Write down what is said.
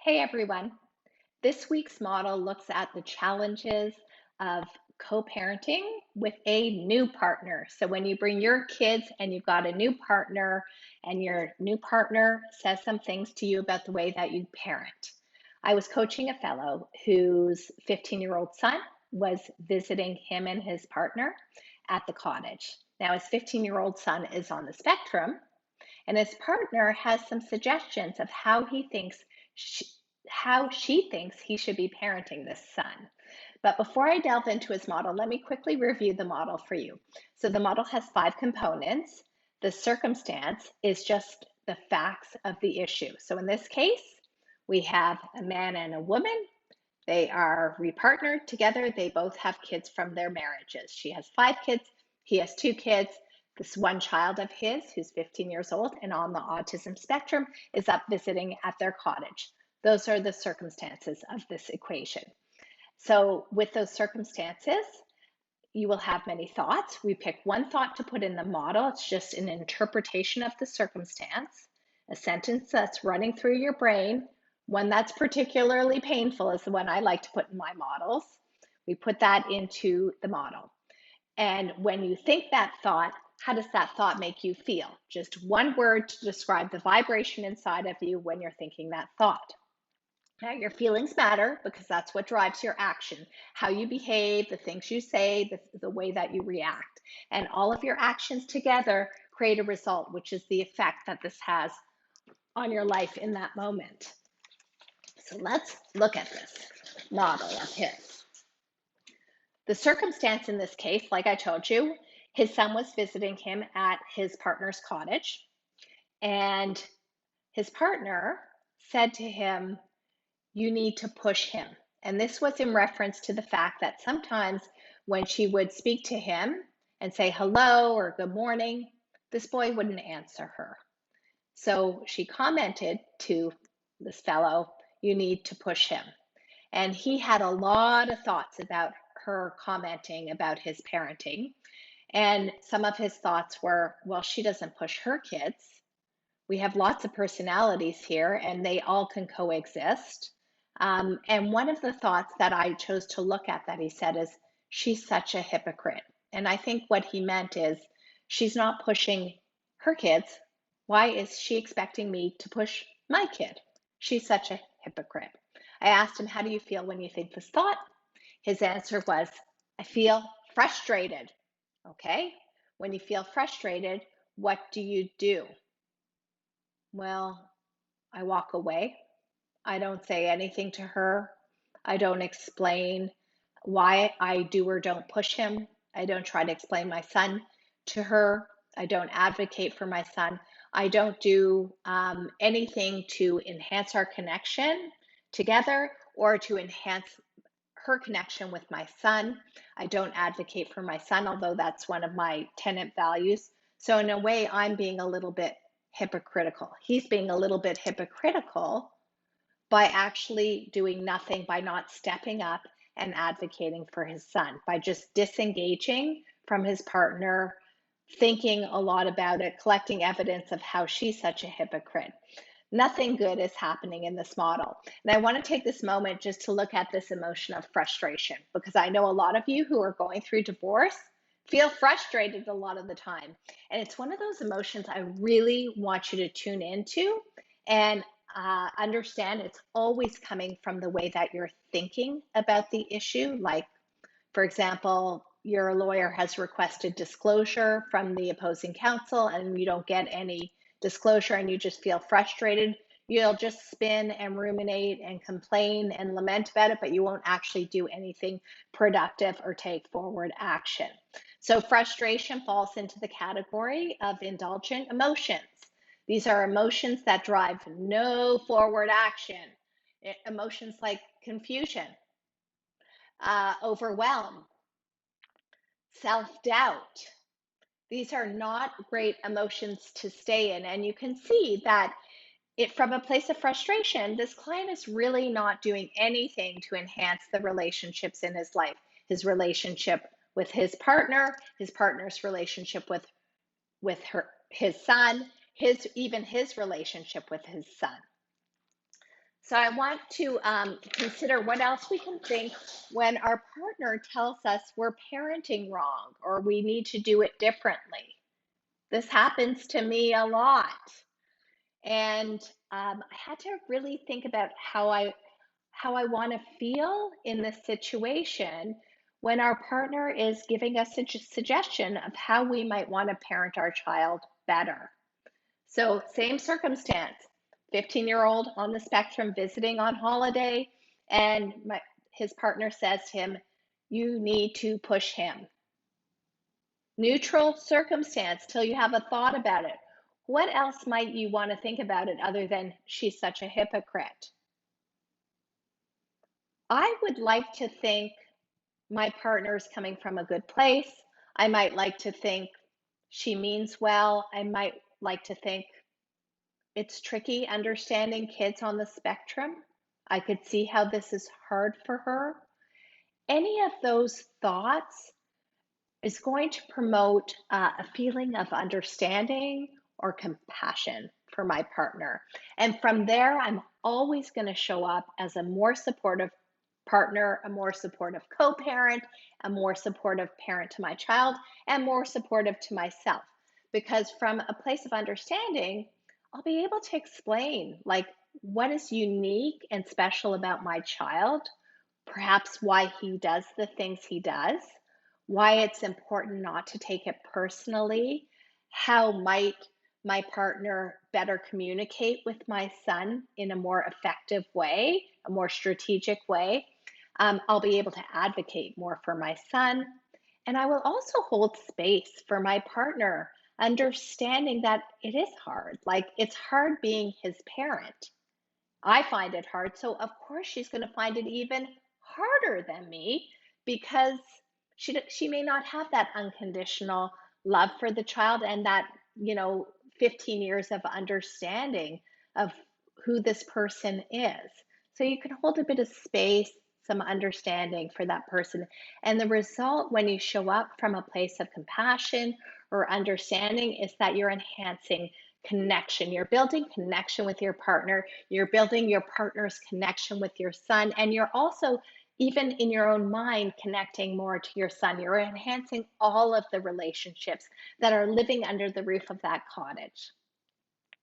Hey everyone. This week's model looks at the challenges of co-parenting with a new partner. So when you bring your kids and you've got a new partner and your new partner says some things to you about the way that you parent. I was coaching a fellow whose 15-year-old son was visiting him and his partner at the cottage. Now his 15-year-old son is on the spectrum and his partner has some suggestions of she, how she thinks he should be parenting this son. But before I delve into his model, let me quickly review the model for you. So the model has 5 components. The circumstance is just the facts of the issue. So in this case, we have a man and a woman. They are repartnered together. They both have kids from their marriages. She has 5 kids. He has 2 kids. This one child of his, who's 15 years old and on the autism spectrum, is up visiting at their cottage. Those are the circumstances of this equation. So with those circumstances, you will have many thoughts. We pick one thought to put in the model. It's just an interpretation of the circumstance, a sentence that's running through your brain. One that's particularly painful is the one I like to put in my models. We put that into the model. And when you think that thought, how does that thought make you feel? Just one word to describe the vibration inside of you when you're thinking that thought. Now, your feelings matter because that's what drives your action, how you behave, the things you say, the way that you react. And all of your actions together create a result, which is the effect that this has on your life in that moment. So let's look at this model of his. The circumstance in this case, like I told you, his son was visiting him at his partner's cottage, and his partner said to him, "You need to push him." And this was in reference to the fact that sometimes when she would speak to him and say hello or good morning, this boy wouldn't answer her. So she commented to this fellow, "You need to push him." And he had a lot of thoughts about her commenting about his parenting. And some of his thoughts were, well, she doesn't push her kids. We have lots of personalities here, and they all can coexist. And one of the thoughts that I chose to look at that he said is, she's such a hypocrite. And I think what he meant is, she's not pushing her kids. Why is she expecting me to push my kid? She's such a hypocrite. I asked him, how do you feel when you think this thought? His answer was, I feel frustrated. Okay. When you feel frustrated, what do you do? Well, I walk away. I don't say anything to her. I don't explain why I do or don't push him. I don't try to explain my son to her. I don't advocate for my son. I don't do anything to enhance our connection together or to enhance her connection with my son. I don't advocate for my son, although that's one of my tenant values. So in a way, I'm being a little bit hypocritical. He's being a little bit hypocritical by actually doing nothing, by not stepping up and advocating for his son, by just disengaging from his partner, thinking a lot about it, collecting evidence of how she's such a hypocrite. Nothing good is happening in this model. And I want to take this moment just to look at this emotion of frustration, because I know a lot of you who are going through divorce feel frustrated a lot of the time. And it's one of those emotions I really want you to tune into and understand it's always coming from the way that you're thinking about the issue. Like, for example, your lawyer has requested disclosure from the opposing counsel and you don't get any disclosure and you just feel frustrated. You'll just spin and ruminate and complain and lament about it, but you won't actually do anything productive or take forward action. So frustration falls into the category of indulgent emotions. These are emotions that drive no forward action. Emotions like confusion, overwhelm, self-doubt. These are not great emotions to stay in. And you can see that from a place of frustration, this client is really not doing anything to enhance the relationships in his life, his relationship with his partner, his partner's relationship his son, even his relationship with his son. So I want to consider what else we can think when our partner tells us we're parenting wrong or we need to do it differently. This happens to me a lot. And I had to really think about how I want to feel in this situation when our partner is giving us a suggestion of how we might want to parent our child better. So, same circumstance, 15-year-old on the spectrum visiting on holiday, and his partner says to him, "You need to push him." Neutral circumstance till you have a thought about it. What else might you want to think about it other than she's such a hypocrite? I would like to think my partner's coming from a good place. I might like to think she means well. I might like to think it's tricky understanding kids on the spectrum. I could see how this is hard for her. Any of those thoughts is going to promote a feeling of understanding or compassion for my partner. And from there, I'm always going to show up as a more supportive partner, a more supportive co parent, a more supportive parent to my child, and more supportive to myself. Because from a place of understanding, I'll be able to explain like what is unique and special about my child, perhaps why he does the things he does, why it's important not to take it personally, how might my partner better communicate with my son in a more effective way, a more strategic way. I'll be able to advocate more for my son. And I will also hold space for my partner, understanding that it is hard. Like it's hard being his parent. I find it hard. So, of course, she's going to find it even harder than me because she may not have that unconditional love for the child and that, 15 years of understanding of who this person is. So, you can hold a bit of space, some understanding for that person. And the result when you show up from a place of compassion or understanding is that you're enhancing connection. You're building connection with your partner. You're building your partner's connection with your son. And you're also, even in your own mind, connecting more to your son. You're enhancing all of the relationships that are living under the roof of that cottage.